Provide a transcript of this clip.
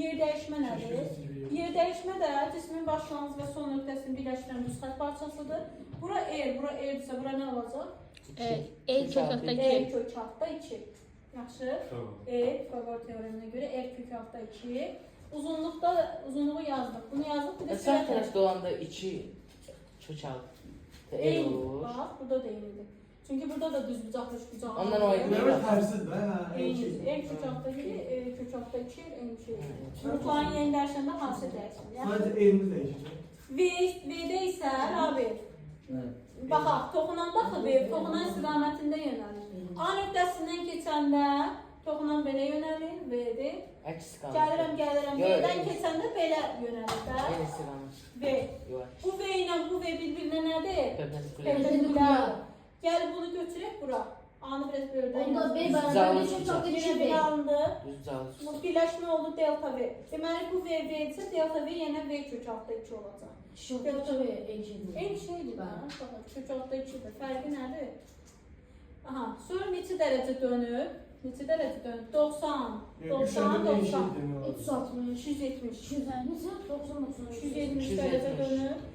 yer dəyişmə nədir? Yer dəyişmə də cismin başlanğıc və son nöqtəsini birləşdirən düz xətt parçasıdır. Bura R-dirsə, bura nə olacaq? E kök altda 2. E kök altda 2. Yaxşı. Pisagor teoreminə görə R kök altda 2. Uzunluğu yazdıq. Bunu yazdıq. Bir də Sağ tərəfdə olanda 2 kök altda E olur. Bax, burada da eynidir. Çünki burada da düz bucaqlı bucaqlı. Ondan o aydın. Bunlar tərsidir də. Eynidir. R kök altda 1, kök altda 2, eyni şeydir. Bunların yeni dəyişəndə hansı dəyişir? Sadəcə elmi dəyişəcək. V-də isə abi, baxaq, toxunan baxı V, toxunan istiqamətində yönəlir. A nöqtəsindən keçəndə toxunan belə yönəlir, V-dir. Əks istiqamət. Gəlirəm. V-dən keçəndə belə yönəlir də. Eyni istiqamət. V. Yox. Bu V ilə bu V bir-birinə nədir? Perpendikular. Perpendikular. Gəl bunu götürək bura. A-nı biraz böldə Onda B yazdım. bərabər kök altda 2 Yenə B. bir alındı. Düz cavab. Bu birləşmə oldu delta V. Deməli bu V V-dirsə delta V yenə V kök altda 2 olacaq. Delta B eşitdir. Eyni şeydir də. Baxın, kök altda 2-dir. Fərqi nədir? Aha, sonra neçə dərəcə dönüb? Neçə dərəcə dönüb? 90, 90, 90, 360, 270, 250, 90, 90. 270 dərəcə dönüb.